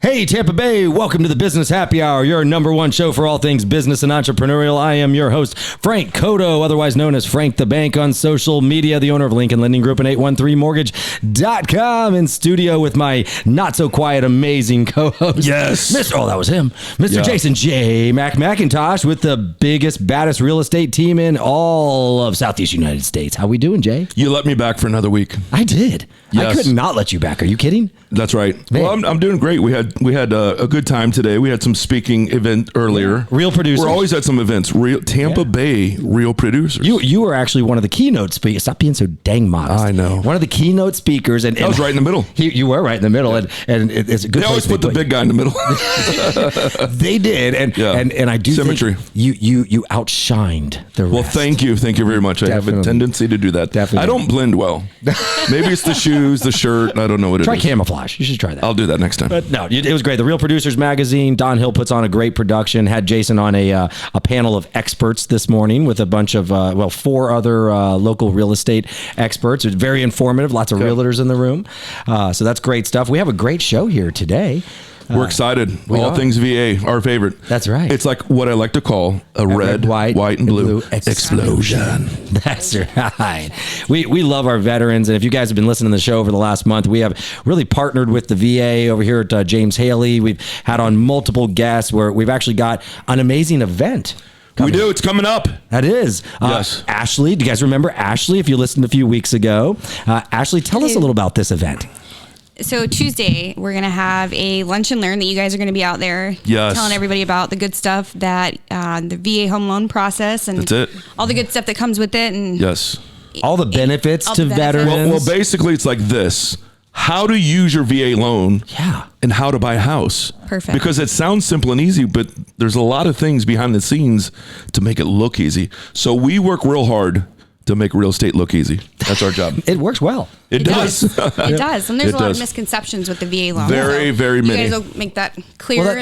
Hey, Tampa Bay, welcome to the Business Happy Hour, your number one show for all things business and entrepreneurial. I am your host, Frank Coto, otherwise known as Frank the Bank on social media, the owner of Lincoln Lending Group and 813mortgage.com, in studio with my not-so-quiet, amazing co-host. Yes. That was him. Mr. Jason J. McIntosh with the biggest, baddest real estate team in all of Southeast United States. How we doing, Jay? You let me back for another week. I did. Yes. I could not let you back. Are you kidding? That's right. Man. Well, I'm doing great. We had a good time today. We had some speaking event earlier. Real producers. We're always at some events. Tampa Bay real producers. You were actually one of the keynote speakers. Stop being so dang modest. I know. One of the keynote speakers, and I was right in the middle. You were right in the middle, and it's a good. They always put the big guy in the middle. They did, and I do symmetry. Think you outshined the rest. Well, thank you very much. I have a tendency to do that. Definitely. I don't blend well. Maybe it's the shoes, the shirt. I don't know what it Try is. camouflage. You should try that. I'll do that next time. But no, it was great. The Real Producers Magazine, Don Hill puts on a great production. Had Jason on a panel of experts this morning with a bunch of, 4 other local real estate experts. It was very informative. Lots of realtors in the room. So that's great stuff. We have a great show here today. We're excited. All things VA, our favorite. That's right. It's like what I like to call a red, white, and blue explosion. That's right. We love our veterans, and if you guys have been listening to the show over the last month, we have really partnered with the VA over here at James Haley. We've had on multiple guests where we've actually got an amazing event. We do. It's coming up. That is. Yes. Ashley, do you guys remember Ashley, if you listened a few weeks ago? Ashley, tell us a little about this event. So Tuesday, we're going to have a lunch and learn that you guys are going to be out there telling everybody about the good stuff that the VA home loan process and all the good stuff that comes with it. And all the benefits to veterans. Well, basically, it's like this. How to use your VA loan and how to buy a house. Perfect. Because it sounds simple and easy, but there's a lot of things behind the scenes to make it look easy. So we work real hard to make real estate look easy. That's our job. It works well. It does. It does. And there's a lot of misconceptions with the VA loan. Very, very many. You guys will make that clear. Well,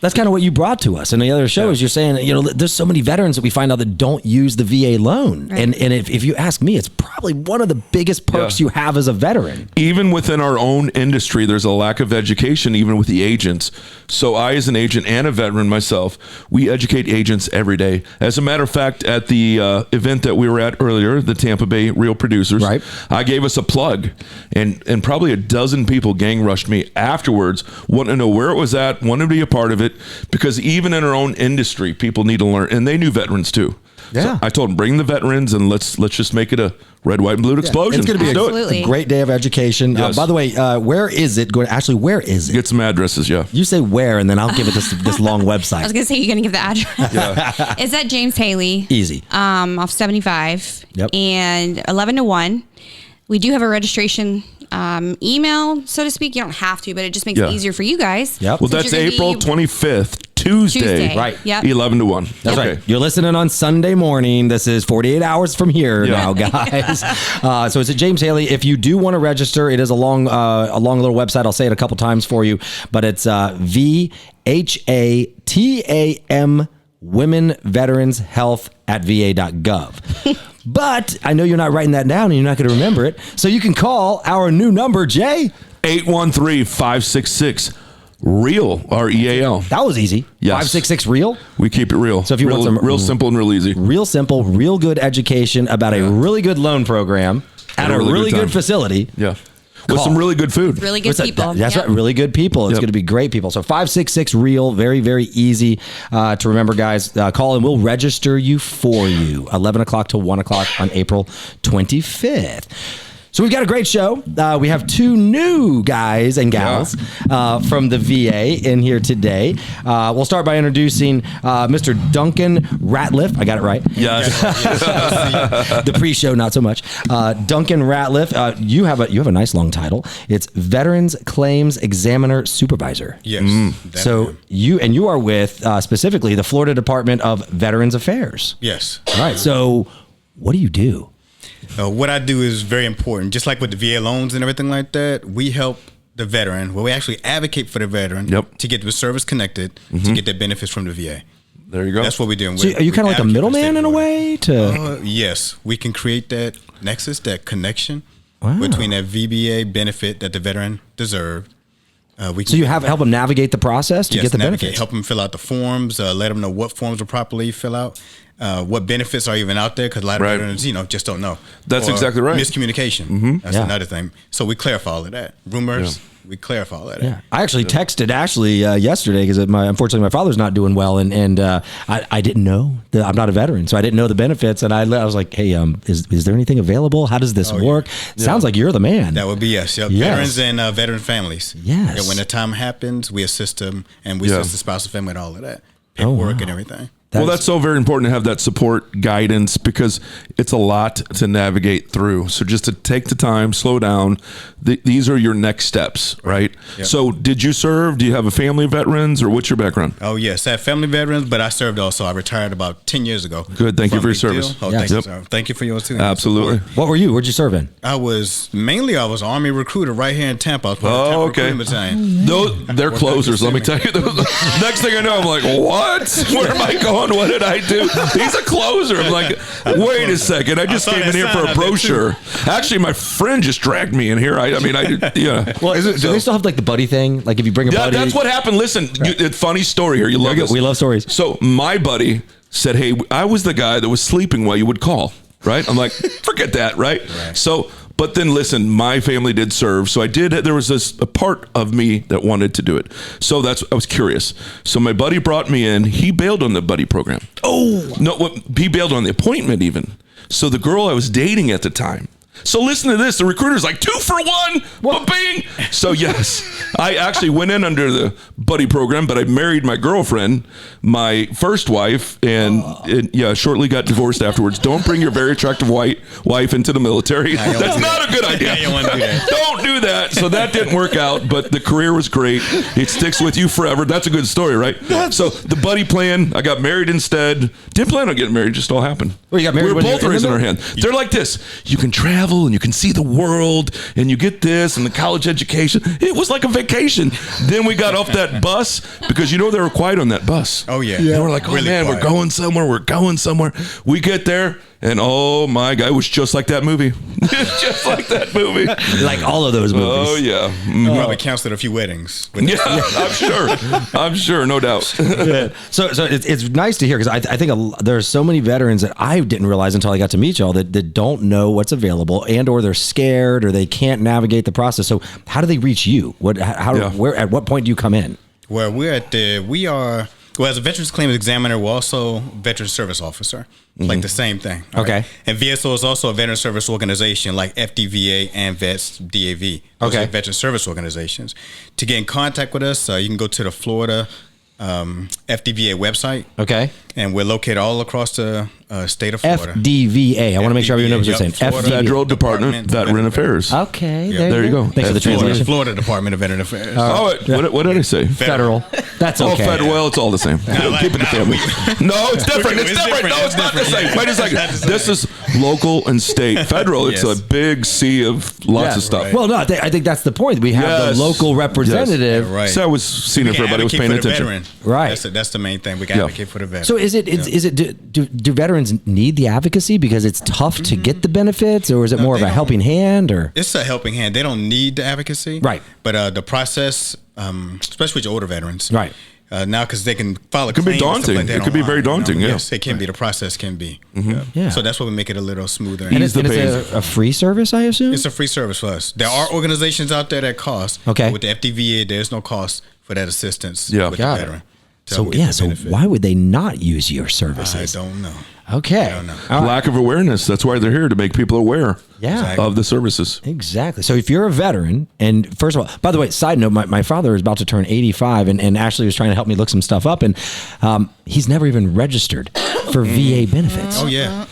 that's kind of what you brought to us in the other show. Is you're saying, there's so many veterans that we find out that don't use the VA loan. Right. And if you ask me, it's probably one of the biggest perks you have as a veteran. Even within our own industry, there's a lack of education, even with the agents. So I, as an agent and a veteran myself, we educate agents every day. As a matter of fact, at the event that we were at earlier, the Tampa Bay Real Producers, I gave us a plug, and probably a dozen people gang rushed me afterwards, wanting to know where it was at, wanted to be a part of it, because even in our own industry, people need to learn, and they knew veterans too. Yeah. So I told them, bring the veterans, and let's just make it a red, white, and blue explosion. It's going to be a great day of education. By the way, where is it going? Actually, where is it? Get some addresses, You say where, and then I'll give it this long website. I was going to say, you're going to give the address. It's at James Haley. Easy. Off 75. Yep. And 11 to 1. We do have a registration email, so to speak. You don't have to, but it just makes it easier for you guys. Yep. Well, that's April 25th. Tuesday. Right. Yep. 11 to 1. That's right. You're listening on Sunday morning. This is 48 hours from here now, guys. So it's at James Haley. If you do want to register, it is a long little website. I'll say it a couple times for you, but it's VHATAM Women Veterans Health at VA.gov. But I know you're not writing that down and you're not going to remember it. So you can call our new number, Jay. 813-566-REAL, REAL. That was easy. Yes. 566 REAL. We keep it real. So if you want some real simple and real easy. Real simple, real good education about a really good loan program at a really good facility. Yeah. With some really good food. Really good people. That's right. Really good people. It's going to be great people. So 566 REAL. Very, very easy to remember, guys. Call and we'll register you for you. 11 o'clock to 1 o'clock on April 25th. So we've got a great show. We have 2 new guys and gals from the VA in here today. We'll start by introducing Mr. Duncan Ratliff. I got it right. Yes. The pre-show, not so much. Duncan Ratliff. You have a nice long title. It's Veterans Claims Examiner Supervisor. Yes. So you are with specifically the Florida Department of Veterans Affairs. Yes. All right. So what do you do? What I do is very important. Just like with the VA loans and everything like that, we help the veteran. Well, we actually advocate for the veteran to get the service connected to get their benefits from the VA. There you go. That's what we're doing. So are you kind of like a middleman in a way? Yes. We can create that nexus, that connection between that VBA benefit that the veteran deserved So you help them navigate the process to get the benefits. Help them fill out the forms. Let them know what forms to properly fill out. What benefits are even out there? Because a lot of veterans, just don't know. That's exactly right. Miscommunication. That's another thing. So we clarify all of that. Rumors. Yeah. We clarify all that. Yeah, I actually texted Ashley yesterday because unfortunately my father's not doing well, and I didn't know that I'm not a veteran, so I didn't know the benefits, and I was like, hey, is there anything available? How does this work? Sounds like you're the man. That would be yes. Veterans and veteran families. Yes. Yeah, when the time happens, we assist them, and we assist the spouse and family with all of that paperwork and everything. That's so very important to have that support guidance because it's a lot to navigate through. So just to take the time, slow down. These are your next steps, right? Yep. So did you serve? Do you have a family of veterans or what's your background? Oh, yes. I have family veterans, but I served also. I retired about 10 years ago. Good. Thank you for your service. Oh, thank you, sir. Thank you for yours too. Absolutely. What were you? Where'd you serve in? I was Army recruiter right here in Tampa. I was okay. They're closers, let me tell you. Next thing I know, I'm like, what? Where am I going? What did I do? He's a closer. I'm like, wait a second. I just came in here for a brochure. Actually, my friend just dragged me in here. I Well, do they still have like the buddy thing? Like if you bring a buddy? That's what happened. Listen, funny story here. You love this. We love stories. So my buddy said, hey, I was the guy that was sleeping while you would call, right? I'm like, forget that, right? So, but then listen, my family did serve. So there was a part of me that wanted to do it. So I was curious. So my buddy brought me in. He bailed on the buddy program. Oh. No, he bailed on the appointment even. So the girl I was dating at the time. So listen to this. The recruiter's like 2 for 1. Bing. So yes, I actually went in under the buddy program, but I married my girlfriend, my first wife, and shortly got divorced afterwards. Don't bring your very attractive wife into the military. That's not a good idea. Don't do that. So that didn't work out, but the career was great. It sticks with you forever. That's a good story, right? So the buddy plan, I got married instead. Didn't plan on getting married, just all happened. Well, you got married. We were both raising our hand. They're like this. You can travel and you can see the world and you get this and the college education. It was like a vacation. Then we got off that bus because they were quiet on that bus. Oh yeah. They were like, oh really man, quiet. We're going somewhere. We get there and oh my God, it was just like that movie. Just like that movie. Like all of those movies. Oh yeah. Probably counseled a few weddings. Yeah, I'm sure, no doubt. Yeah. So it's nice to hear because I think there's so many veterans that I didn't realize until I got to meet y'all that don't know what's available and or they're scared or they can't navigate the process. So how do they reach you? Where at what point do you come in? Well, as a veterans claims examiner, we're also veteran service officer, like the same thing. Okay. Right? And VSO is also a veteran service organization like FDVA and VETS DAV. Those are veteran service organizations. To get in contact with us, you can go to the Florida FDVA website. Okay. And we're located all across the state of Florida. FDVA. I want to make sure everyone knows what you're saying. Federal Department Veteran Affairs. Okay. There you go. Thanks for the translation. Florida Department of Veteran Affairs. What did I say? Federal. That's okay. Oh, federal. Well, it's all the same. Keep it the family. No, it's different. It's different. No, it's not the same. Wait a second. This is local and state. Federal, it's a big sea of lots of stuff. Right. Well, no, I think that's the point. We have the local representative. Yes. Right. So I was seeing if everybody was paying attention. Right. That's the main thing. We can advocate for the veteran. So do veterans need the advocacy because it's tough to get the benefits, or is it more of a helping hand? Or it's a helping hand. They don't need the advocacy, right? But the process, especially with your older veterans, right? Now, because they can file a claim. It can be daunting. Like it could be very daunting. Yes, it can be. The process can be. Yeah. So that's why we make it a little smoother. And it's a free service, I assume? It's a free service for us. There are organizations out there that cost. Okay. With the FDVA, there's no cost for that assistance with the veteran. So why would they not use your services? I don't know. Okay. I don't know. Lack of awareness. That's why they're here, to make people aware of the services. Exactly. So if you're a veteran, and first of all, by the way, side note, my father is about to turn 85, and Ashley was trying to help me look some stuff up, and he's never even registered for VA benefits. Oh, yeah.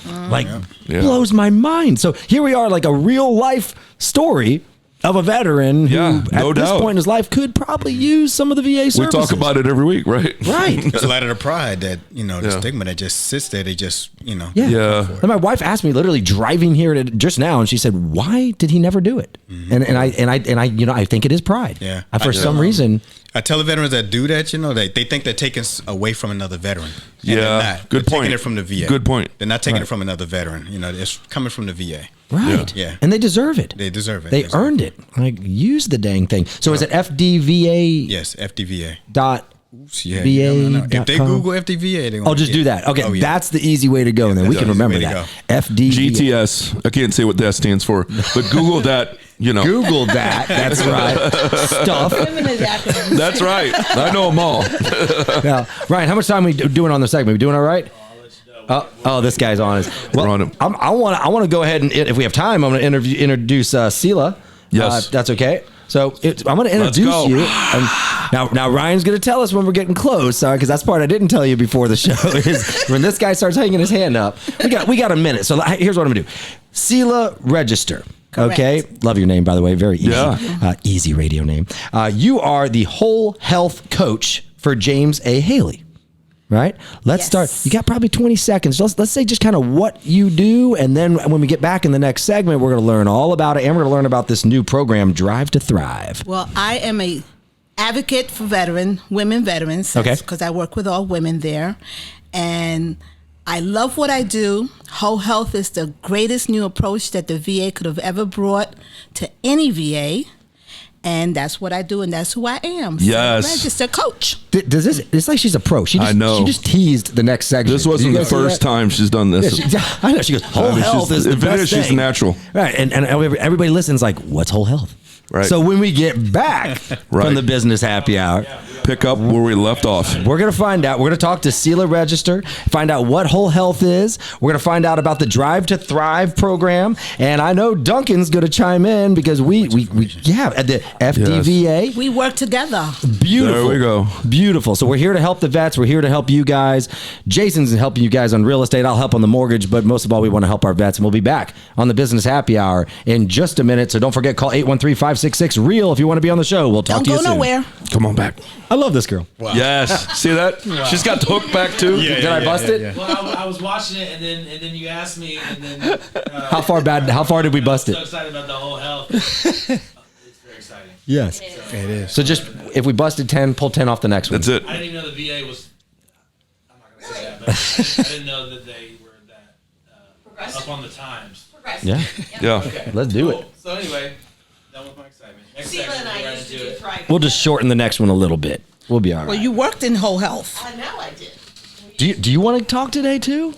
Blows my mind. So here we are, like a real life story of a veteran who, at this point in his life, could probably use some of the VA services. We talk about it every week, right? Right. There's a lot of the pride that, the stigma that just sits there. They just, Yeah. And my wife asked me literally driving here just now, and she said, "Why did he never do it?" And I think it is pride. Yeah. For some reason. I tell the veterans that do that, they think they're taking away from another veteran. Yeah, good point. Taking it from the VA. Good point. They're not taking it from another veteran. It's coming from the VA. Right. Yeah. And they deserve it. They deserve it. They earned it. Like, use the dang thing. So is it FDVA? Yes, FDVA. VA. If they Google FDVA, they're just do that. Okay, that's the easy way to go. And then we can remember that. FDVA. GTS. I can't say what that stands for, but Google that. Google that. That's right. Stuff. That's right. I know them all. Now, Ryan, how much time are we doing on the segment? We doing all right? This guy's on us. Well, I want to go ahead and, if we have time, I'm going to introduce Sela. Yes, that's okay. So I'm going to introduce you. Now Ryan's going to tell us when we're getting close, because that's part I didn't tell you before the show. Is when this guy starts hanging his hand up. We got a minute. So here's what I'm going to do. Sela Register. Correct. Okay. Love your name, by the way. Very easy. Yeah. Easy radio name. You are the whole health coach for James A. Haley. Right? Let's start. You got probably 20 seconds. Let's say just kind of what you do. And then when we get back in the next segment, we're going to learn all about it. And we're going to learn about this new program, Drive to Thrive. Well, I am a advocate for women veterans. Okay. Because I work with all women there. And I love what I do. Whole health is the greatest new approach that the VA could have ever brought to any VA. And that's what I do, and that's who I am. Yes. So register coach. Does this? It's like she's a pro. I know. She just teased the next segment. This wasn't the first time she's done this. Yeah, I know. She goes, whole health is the best thing. She's natural. Right. And everybody listens like, what's whole health? Right. So when we get back from the business happy hour, pick up where we left off. We're going to find out. We're going to talk to Sela Register, find out what whole health is. We're going to find out about the Drive to Thrive program. And I know Duncan's going to chime in because we at the FDVA. Yes. We work together. Beautiful. There we go. Beautiful. So we're here to help the vets. We're here to help you guys. Jason's helping you guys on real estate. I'll help on the mortgage, but most of all, we want to help our vets. And we'll be back on the business happy hour in just a minute. So don't forget, call 813-566-REAL if you want to be on the show. We'll talk to you soon. Don't go nowhere. Come on back. I love this girl. Wow. Yes. See that? Wow. She's got the hook back too. Did I bust it? Yeah. Well, I was watching it, and then you asked me, and then how far did we bust it? I'm so excited about the whole health. It's very exciting. Yes, it is. So just if we busted 10, pull 10 off the next one. That's it. I didn't even know the VA was. I'm not gonna say that, but I didn't know that they were that up on the times. Yeah. Yeah. Okay. Let's do it. So anyway, that was my excitement. Next Sela and I we're used to gonna do it. Thrive. We'll just shorten the next one a little bit. We'll be all right. Well, you worked in whole health. I know I did. Do you want to talk today too?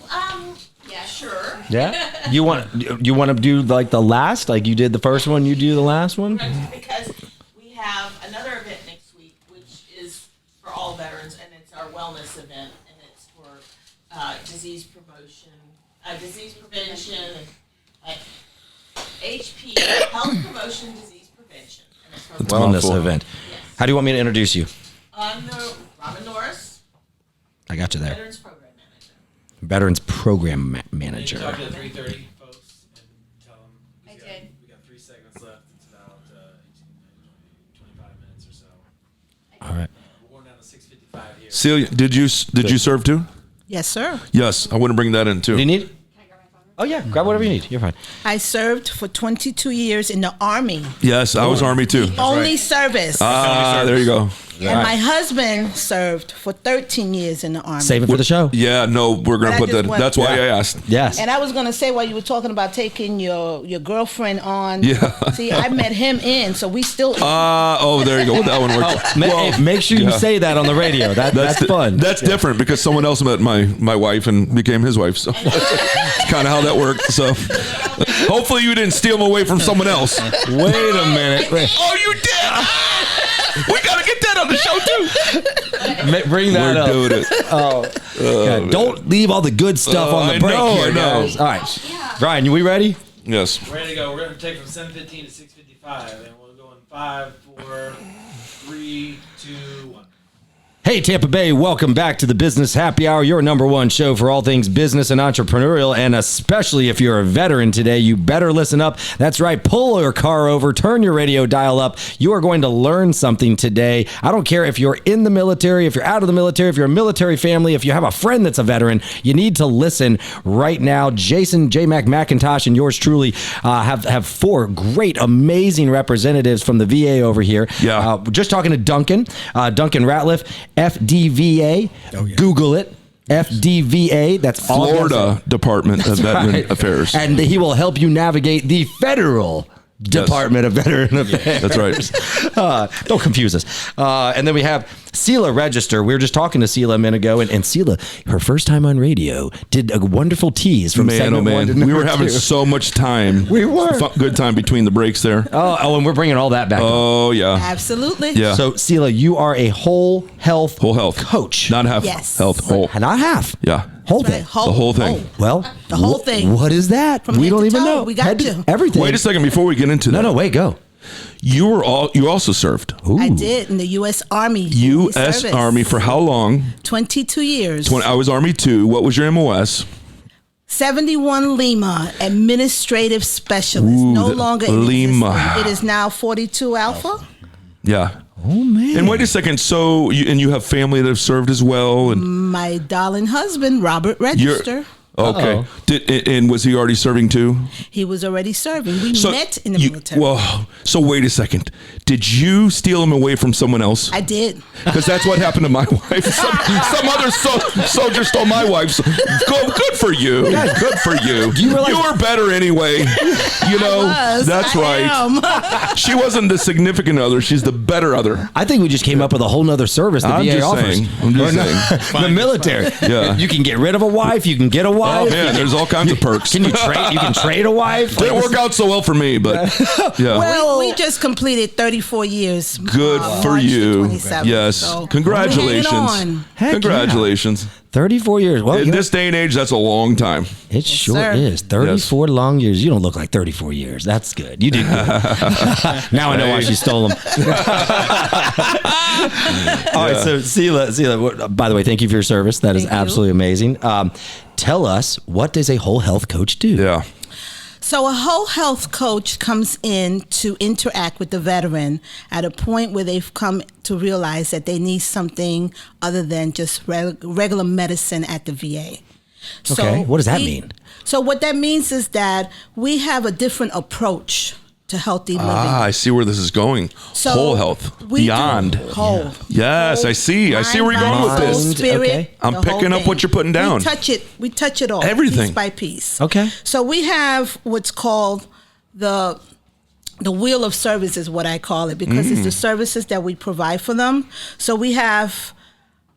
Yeah, sure. Yeah. You want to do like the last, like you did the first one, you do the last one? Because we have another event next week, which is for all veterans, and it's our wellness event, and it's for disease promotion, disease prevention, and HP, health promotion, disease prevention. And it's for Wellness event. Yes. How do you want me to introduce you? Robin Norris, I got you there. Veterans Program Manager. Veterans Program And Manager. you talk to the 3:30 folks and tell them. I did. We got 3 segments left. It's about 25 minutes or so. All right. We're going down to 6:55 here. Celia, did you serve too? Yes, sir. Yes, I want to bring that in too. Do you need? Oh yeah, grab whatever you need. You're fine. I served for 22 years in the Army. Yes, I was Army too. Only service. There you go. And my husband served for 13 years in the Army. Save it for the show. Yeah, no, we're gonna I put just that. went- That's why I asked. Yes. And I was going to say, while you were talking about taking your girlfriend on, Yeah. see, I met him so we still. There you go. That one worked. Make sure you say that on the radio. That's fun. That's different because someone else met my wife and became his wife. So that's kind of how that worked. So hopefully you didn't steal him away from someone else. Wait a minute. Oh, you did. We gotta get that on the show too. Bring that up. We're doing it. Yeah, don't leave all the good stuff on the I break know, here, I know. guys. All right. Brian, we ready? Yes. We're ready to go. We're going to take from 7:15 to 6:55, and we'll go in 5, 4, 3, 2, 1. Hey, Tampa Bay, welcome back to the Business Happy Hour, your number one show for all things business and entrepreneurial, and especially if you're a veteran today, you better listen up. That's right, pull your car over, turn your radio dial up. You are going to learn something today. I don't care if you're in the military, if you're out of the military, if you're a military family, if you have a friend that's a veteran, you need to listen right now. Jason, J-Mac, McIntosh, and yours truly have four great, amazing representatives from the VA over here. Yeah. Just talking to Duncan Ratliff, FDVA. Oh, yeah. Google it. FDVA. That's Florida Department of Veteran Affairs. And he will help you navigate the federal Department of Veteran Affairs. That's right. Don't confuse us. And then we have Sela Register. We were just talking to Sela a minute ago, and Sela, her first time on radio, did a wonderful tease from segment one to we were having two. so much time. We were. Good time between the breaks there. Oh, and we're bringing all that back. Oh, yeah. Absolutely. Yeah. So, Sela, you are a whole health coach. Not half Yes. health, whole. Not half. Yeah. Whole Right. thing. The whole thing. Well, The whole thing. What is that? From We head don't to even toe. know. We got you. Everything. Wait a second before we get into that. No, wait, go. You also served. Ooh. I did in the U.S. Army. U.S. service. Army for how long? 22 years. When I was Army too. What was your MOS? 71 Lima, administrative specialist. Ooh, no longer in Lima. existence. It is now 42 Alpha. Yeah. Oh, man. And wait a second. So, you have family that have served as well? And My darling husband, Robert Register. Okay. Uh-oh. And was he already serving too? He was already serving. We met in the you- military. Well, so wait a second. Did you steal him away from someone else? I did. Because that's what happened to my wife. Some other soldier stole my wife. So, good for you. Good for you. Do you realize- You were better anyway. You know, that's right. She wasn't the significant other. She's the better other. I think we just came up with a whole nother service the I'm VA just offers. saying. I'm just saying. The military. Yeah. You can get rid of a wife. You can get a wife. Oh man, there's all kinds of perks. Can you trade? You can trade a wife. Didn't work out so well for me, but yeah. Well, we just completed 34 years. Good for March the you. 27th, Yes. so Congratulations. we're hanging on. Heck Congratulations. 34 years. Well, In this day and age, that's a long time. it sure sir. is. 34 long years. You don't look like 34 years. That's good. You did good. Now I know why she stole them. All right, so Sela, by the way, thank you for your service. That is Thank you. absolutely amazing. Tell us, what does a whole health coach do? Yeah. So a whole health coach comes in to interact with the veteran at a point where they've come to realize that they need something other than just regular medicine at the VA. Okay, what does that mean? So what that means is that we have a different approach to healthy living. I see where this is going. So Whole health. we do Beyond. whole. Yes, Whole I see. I see where you're mind, going with body, this. soul, spirit, Okay. I'm the picking whole up what thing. you're putting down. We touch it all. Everything. Piece by piece. Okay. So we have what's called the wheel of service is what I call it, because it's the services that we provide for them. So we have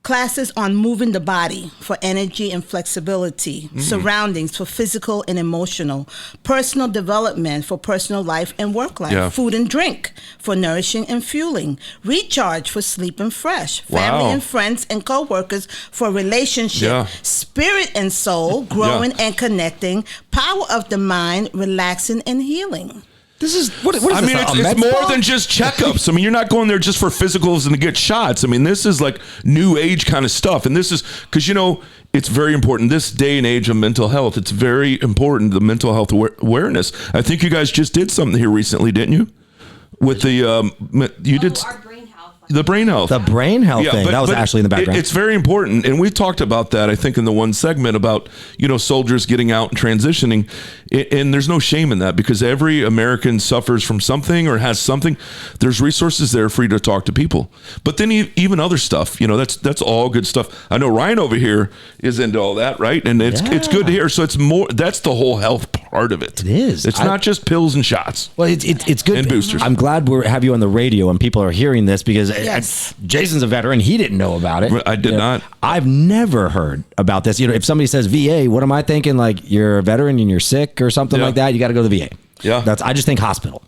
classes on moving the body for energy and flexibility, surroundings for physical and emotional, personal development for personal life and work life, Yeah. food and drink for nourishing and fueling, recharge for sleep and fresh, family Wow. and friends and co-workers for relationship, Yeah. spirit and soul, growing and connecting, power of the mind, relaxing and healing. This is what is I this? mean, a it's med more spa? than just checkups. I mean, you're not going there just for physicals and to get shots. I mean, this is like new age kind of stuff. And this is because, it's very important. This day and age of mental health, it's very important, the mental health awareness. I think you guys just did something here recently, didn't you? With the, you did. Our brain health. The brain health. The brain health thing. That was Ashley in the background. It's very important. And we talked about that, I think, in the one segment about, soldiers getting out and transitioning. And there's no shame in that because every American suffers from something or has something. There's resources there for you to talk to people. But then even other stuff, that's all good stuff. I know Ryan over here is into all that, right? And it's good to hear. So it's more, that's the whole health part of it. It is. It's not just pills and shots. Well, it's good. And boosters. I'm glad we have you on the radio and people are hearing this because Yes. Jason's a veteran. He didn't know about it. I did not. I've never heard about this. If somebody says VA, what am I thinking? Like you're a veteran and you're sick or something like that. You got to go to the VA. Yeah. I just think hospital.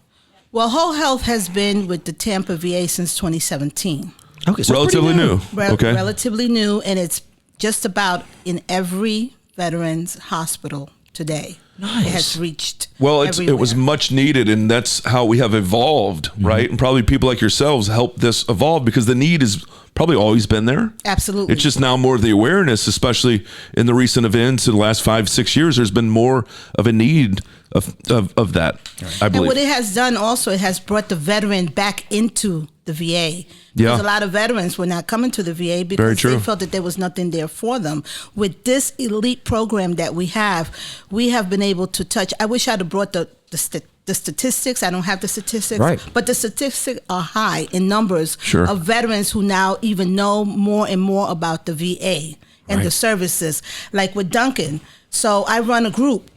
Well, Whole Health has been with the Tampa VA since 2017. Okay. So Relatively pretty new. Okay. Relatively new, and it's just about in every veteran's hospital today. Nice. It has reached. Well, it was much needed, and that's how we have evolved, right? And probably people like yourselves help this evolve because the need has probably always been there. Absolutely. It's just now more of the awareness, especially in the recent events in the last 5-6 years. There's been more of a need of that, I believe. And what it has done also, it has brought the veteran back into the VA. Because a lot of veterans were not coming to the VA because they felt that there was nothing there for them. With this elite program that we have been able to touch. I wish I'd have brought the statistics. I don't have the statistics, right. But the statistics are high in numbers of veterans who now even know more and more about the VA and the services. Like with Duncan. So I run a group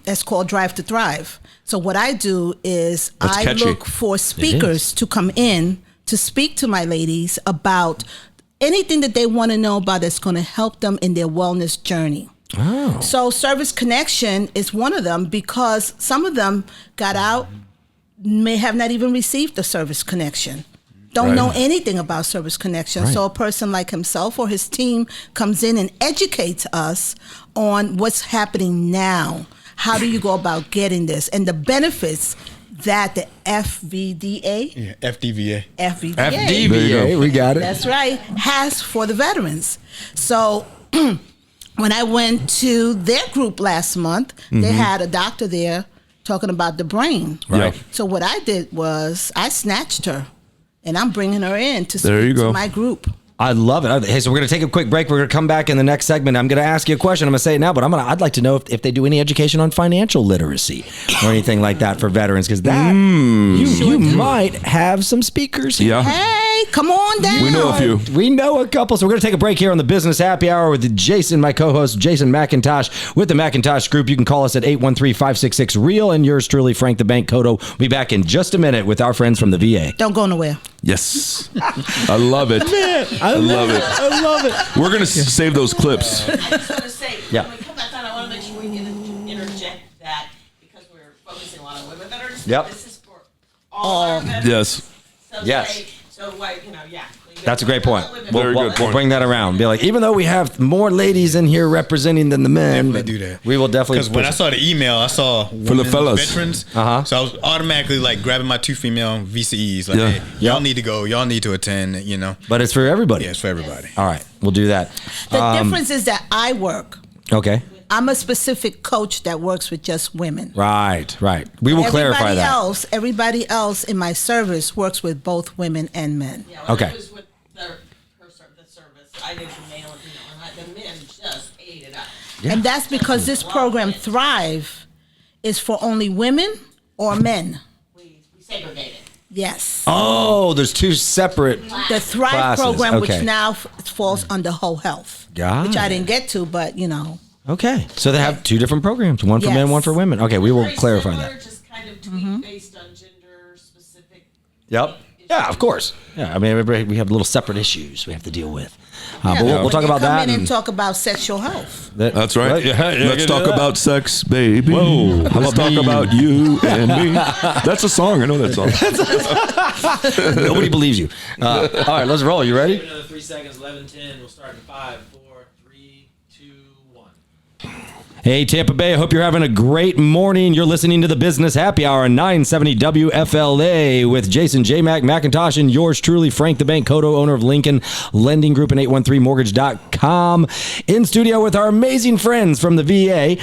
that's called Drive to Thrive. So what I do is I look for speakers to come in to speak to my ladies about anything that they want to know about that's going to help them in their wellness journey. Oh. So Service Connection is one of them because some of them got out, may have not even received the Service Connection. Don't know anything about Service Connection. So a person like himself or his team comes in and educates us on what's happening now. How do you go about getting this? And the benefits that the FVDA? Yeah, FDVA. FDVA, we got it. That's right, has for the veterans. So when I went to their group last month, they had a doctor there talking about the brain. Right. So what I did was I snatched her, and I'm bringing her in to speak to my group. I love it. Hey, so we're going to take a quick break. We're going to come back in the next segment. I'm going to ask you a question. I'm going to say it now, but I'd like to know if they do any education on financial literacy or anything like that for veterans, because that you might have some speakers here. Yeah. Hey, come on down. We know a few. We know a couple. So we're going to take a break here on the Business Happy Hour with Jason, my co-host, Jason McIntosh, with the McIntosh Group. You can call us at 813-566-REAL, and yours truly, Frank the Bank Coto. We'll be back in just a minute with our friends from the VA. Don't go nowhere. Yes. I love it. I love it. I love it. We're going to save those clips. I just want to say, when we come back on, I want to make sure we interject that because we're focusing a lot on women veterans. Yep. This is for all our veterans. Yes. So Yes. That's a great point. Very good point. We'll bring that around. Be like, even though we have more ladies in here representing than the men, Definitely do that. we will definitely. Because when I saw the email, I saw For the fellas. veterans. So I was automatically like grabbing my 2 female VCEs. Like, hey, y'all need to go. Y'all need to attend. You know. But it's for everybody. Yeah, it's for everybody. All right, we'll do that. The difference is that I work. Okay. I'm a specific coach that works with just women. Right. We will clarify that. Everybody else in my service works with both women and men. Yeah, when I was with the service, I did the male and female, and the men just ate it up. Yeah. And that's because this program, Thrive, is for only women or men. We segregated. Yes. Oh, there's 2 separate. The Thrive classes. program, Okay. which now falls under whole health, Got which I it. didn't get to, but you know. Okay, so they have 2 different programs, one for men, one for women. Okay, we will Very clarify similar, that. Just kind of tweak based on gender specific. Yep. Yeah, of course. Yeah, I mean, everybody, we have little separate issues we have to deal with. But we'll talk about that. Come in and talk about sexual health. That's right. Let's talk about sex, baby. Whoa. Let's talk about you and me. That's a song. I know that song. Nobody believes you. All right, let's roll. You ready? Another 3 seconds, 11, 10. We'll start in 5, 4, 3, 2, 1. Hey, Tampa Bay, I hope you're having a great morning. You're listening to the Business Happy Hour on 970 WFLA with Jason J. McIntosh and yours truly, Frank the Bank Coto, owner of Lincoln Lending Group and 813mortgage.com. In studio with our amazing friends from the VA.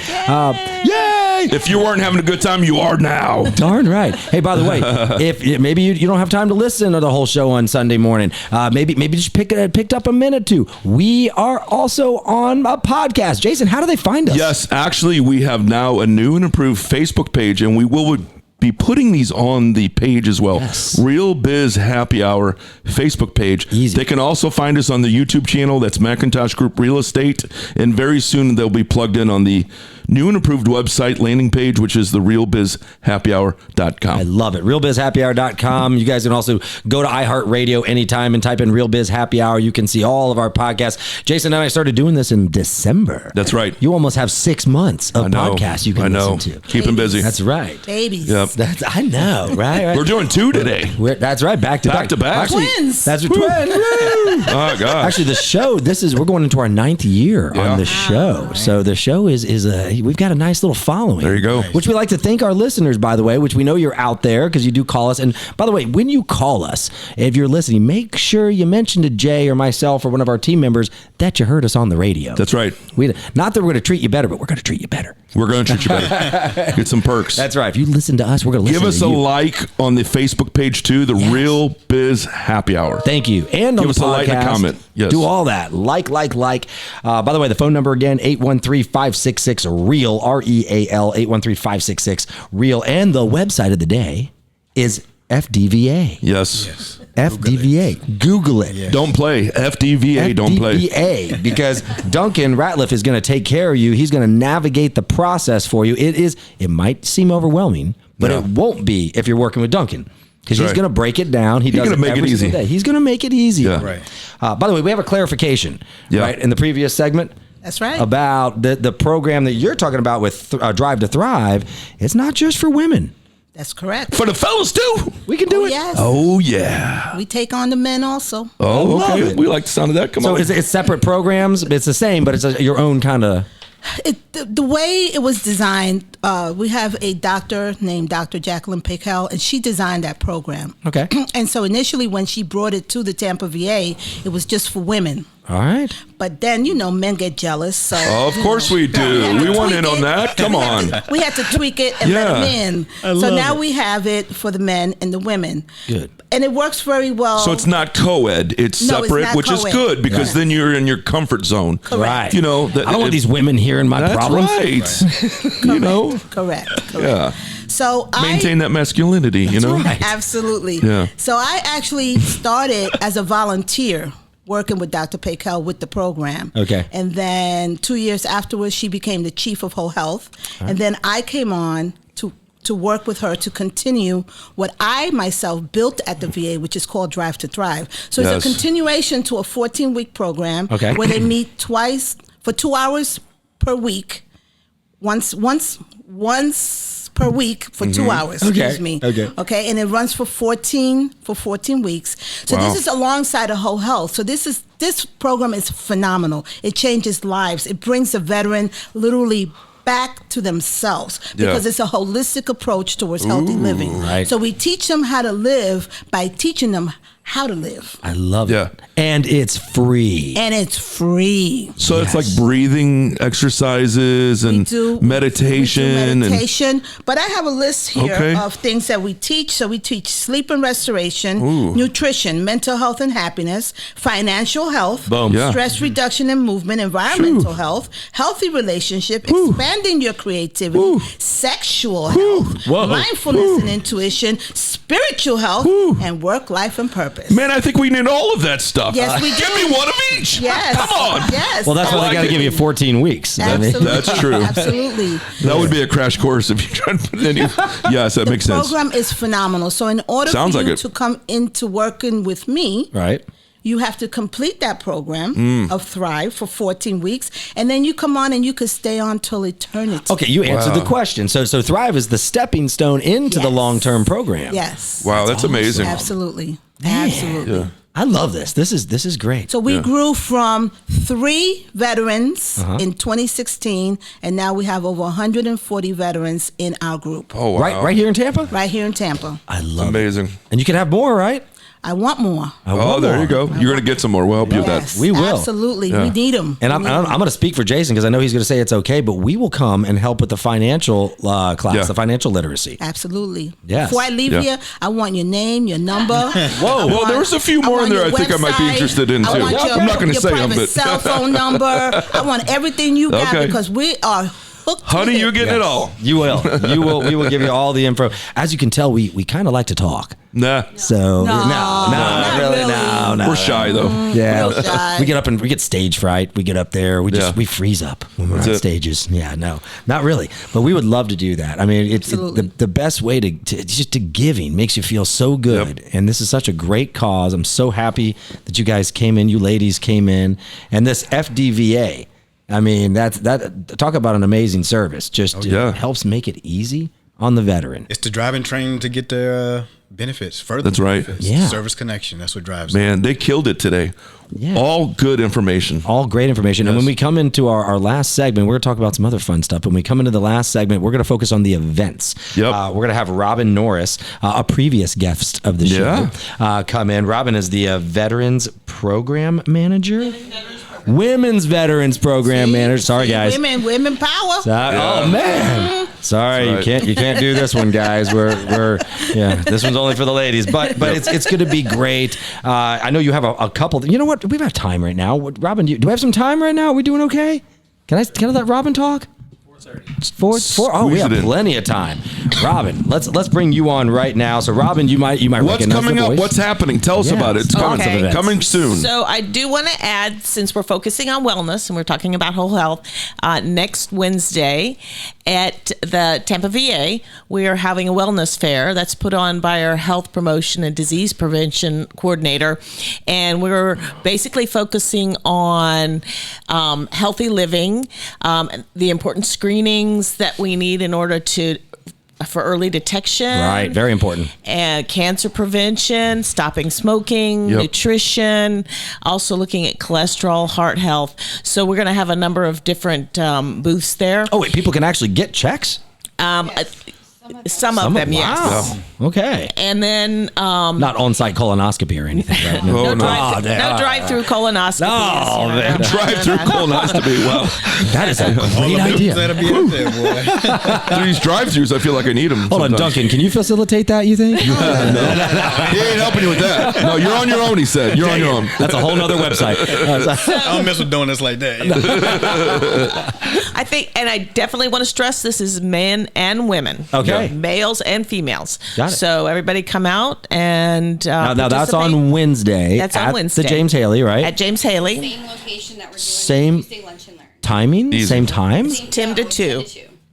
Yay! If you weren't having a good time, you are now. Darn right. Hey, by the way, if maybe you don't have time to listen to the whole show on Sunday morning, maybe just picked up a minute to. We are also on a podcast. Jason, how do they find us? Yes, actually, we have now a new and improved Facebook page, and we will be putting these on the page as well. Yes. Real Biz Happy Hour Facebook page. Easy. They can also find us on the YouTube channel. That's McIntosh Group Real Estate. And very soon they'll be plugged in on the new and improved website landing page, which is the realbizhappyhour.com. I love it. Realbizhappyhour.com. You guys can also go to iHeartRadio anytime and type in Real Biz Happy Hour. You can see all of our podcasts. Jason and I started doing this in December. That's right. You almost have 6 months of podcasts you can listen to. Keep them busy. That's right. Babies. Yep. I know, right? We're doing 2 today. That's right. Back to back. Actually, Twins. That's twins. Oh, God. Actually, the show. We're going into our 9th year on the show. Right. So the show is we've got a nice little following. There you go. Which we like to thank our listeners, by the way, which we know you're out there because you do call us. And by the way, when you call us, if you're listening, make sure you mention to Jay or myself or one of our team members that you heard us on the radio. That's right. Not that we're going to treat you better, but we're going to treat you better. We're going to treat you better. Get some perks. That's right. If you listen to us, we're going to listen to you. Give us a like on the Facebook page too, the Real Biz Happy Hour. Thank you. And on Give the us podcast, a like and a comment. Yes. Do all that. Like. By the way, the phone number again, 813-566-REAL, REAL, 813-566-REAL. And the website of the day is FDVA. Yes. FDVA. Google it. Yeah. Don't play. FDVA. Don't play. FDVA. Because Duncan Ratliff is going to take care of you. He's going to navigate the process for you. It might seem overwhelming, but it won't be if you're working with Duncan. Because he's going to break it down. He's going to make it easy. He's going to make it easy. Yeah. Right. By the way, we have a clarification right in the previous segment. That's right. About the program that you're talking about with Drive to Thrive. It's not just for women. That's correct. For the fellas too. We can do it. Yes. Oh yeah. We take on the men also. Oh, I okay. love it. We like the sound of that. Come on. So it's separate programs. It's the same, but it's your own kind of. The way it was designed, we have a doctor named Dr. Jacqueline Pickell, and she designed that program. Okay. And so initially when she brought it to the Tampa VA, it was just for women. All right. But then, men get jealous. So of course we do. We want in on that. Come on. We had to tweak it and let them in. So now we have it for the men and the women. Good. And it works very well. So it's not co-ed. It's separate, not which is co-ed. good because then you're in your comfort zone. Correct. Right. I don't want these women hearing my problems. That's right. Correct. Yeah. So maintain that masculinity, right. Absolutely. Yeah. So I actually started as a volunteer working with Dr. Pickell with the program. Okay. And then 2 years afterwards, she became the chief of whole health. Right. And then I came on to work with her to continue what I myself built at the VA, which is called Drive to Thrive. So it's a continuation to a 14-week program where they meet twice for 2 hours per week, once per week for 2 hours. Excuse me. Okay, and it runs for 14 weeks. So this is alongside of whole health. So this program is phenomenal. It changes lives. It brings the veteran literally back to themselves because it's a holistic approach towards healthy living. Right. So we teach them how to live by teaching them how to live. I love it. And it's free. So it's like breathing exercises and meditation. But I have a list here of things that we teach. So we teach sleep and restoration, nutrition, mental health and happiness, financial health, stress reduction and movement, environmental health, healthy relationship, expanding your creativity, sexual health, mindfulness and intuition, spiritual health, and work, life, and purpose. Man, I think we need all of that stuff. Yes, we do. Give me one of each. Yes. Come on. Yes. Well, that's why they got to give you 14 weeks. Absolutely. That's true. Absolutely. That would be a crash course if you tried to put any. Yes, that makes sense. The program is phenomenal. So in order for you to come into working with me, you have to complete that program of Thrive for 14 weeks, and then you come on and you could stay on till eternity. Okay, you answered the question. So Thrive is the stepping stone into the long-term program. Yes. Wow, that's amazing. Absolutely. Man. Absolutely. Yeah. I love this. This is great. So we grew from 3 veterans in 2016, and now we have over 140 veterans in our group. Oh, wow. Right here in Tampa? Right here in Tampa. I love amazing. it. And you can have more, right? I want more. There you go. You're going to get some more. We'll help you with that. We will. Absolutely. We need them. And I'm going to speak for Jason because I know he's going to say it's okay, but we will come and help with the financial class, the financial literacy. Absolutely. Yes. Before I leave here, I want your name, your number. Whoa. Well, there was a few more in there I think I might be interested in, too. I'm not going to say them, but. cell phone number. I want everything you got because we are hooked. Honey, you're getting it all. You will. We will give you all the info. As you can tell, we kind of like to talk. Nah. So not really. No. We're shy though. Yeah. Real shy. We get up and we get stage fright. We get up there. We freeze up when we're on stages. Yeah, no, not really. But we would love to do that. I mean, it's the best way to just to giving makes you feel so good. Yep. And this is such a great cause. I'm so happy that you guys came in. You ladies came in, and this FDVA. I mean, that talk about an amazing service. Just helps make it easy on the veteran. It's the driving train to get their benefits, further That's right. benefits. Yeah. Service connection, that's what drives Man, they killed it today. Yeah. All good information. All great information. And when we come into our last segment, we're going to talk about some other fun stuff. When we come into the last segment, we're going to focus on the events. Yep. We're going to have Robin Norris, a previous guest of the show, come in. Robin is the Veterans Program Manager. Women's Veterans Program Manager. Sorry, guys. Women power. Oh man. Sorry, right. you can't do this one, guys. We're this one's only for the ladies, but it's going to be great. I know you have a couple. You know what? We have time right now. Robin, do we have some time right now? Are we doing okay? Can I let Robin talk? 4:30. Oh, we have plenty of time. Robin, let's bring you on right now. So, Robin, you might What's recognize coming the voice. up? What's happening? Tell us about it. It's coming. Okay. Coming soon. So I do want to add, since we're focusing on wellness and we're talking about whole health, next Wednesday at the Tampa VA, we are having a wellness fair that's put on by our health promotion and disease prevention coordinator. And we're basically focusing on healthy living, the important screenings that we need in order for early detection. Right, very important. And cancer prevention, stopping smoking, nutrition, also looking at cholesterol, heart health. So we're going to have a number of different booths there. Oh, wait, people can actually get checks? Some of them, yes. Wow. Okay. And then Not on-site colonoscopy or anything, right? No drive-through colonoscopy. No, man. Drive-through colonoscopy. Wow. That is a great idea. That'll be up there, boy. These drive-thrus, I feel like I need them. Hold on, Duncan, can you facilitate that, you think? He ain't helping you with that. No, you're on your own, he said. You're on your own. That's a whole nother website. I don't mess with donuts like that. I think, and I definitely want to stress this is men and women. Okay. Males and females. Got it. So everybody come out and Now that's on participate. Wednesday. That's on at Wednesday. the James Haley, right? At James Haley. Same location that we're doing Same- Tuesday lunch and learn. Timing? Easy. Same time? 10 to 2.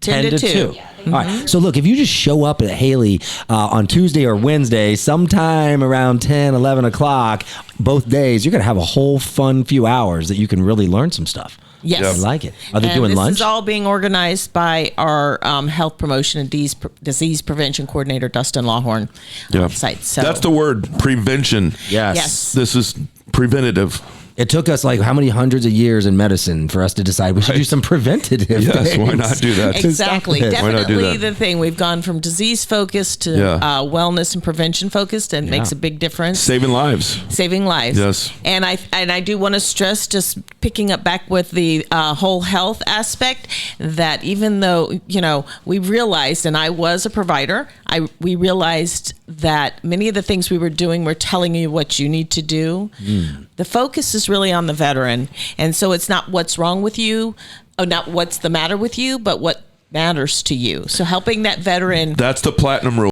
10 to 2. Yeah, All right. So look, if you just show up at Haley on Tuesday or Wednesday, sometime around 10, 11 o'clock, both days, you're going to have a whole fun few hours that you can really learn some stuff. Yes. I like it. Are they And doing this lunch? is all being organized by our health promotion and disease prevention coordinator, Dustin Lawhorn, on site. So That's the word, prevention. Yes. This is preventative. It took us like how many hundreds of years in medicine for us to decide we should do some preventative Yes, things. why not do that? Exactly. Stop it. Why not do Definitely that? the thing. We've gone from disease focused to wellness and prevention focused, and it makes a big difference. Saving lives. Saving lives. Yes. And I do want to stress, just picking up back with the whole health aspect, that even though, we realized, and I was a provider, we realized that many of the things we were doing were telling you what you need to do. The focus is really on the veteran. And so it's not what's wrong with you, or not what's the matter with you, but what matters to you. So helping that veteran. That's the platinum rule.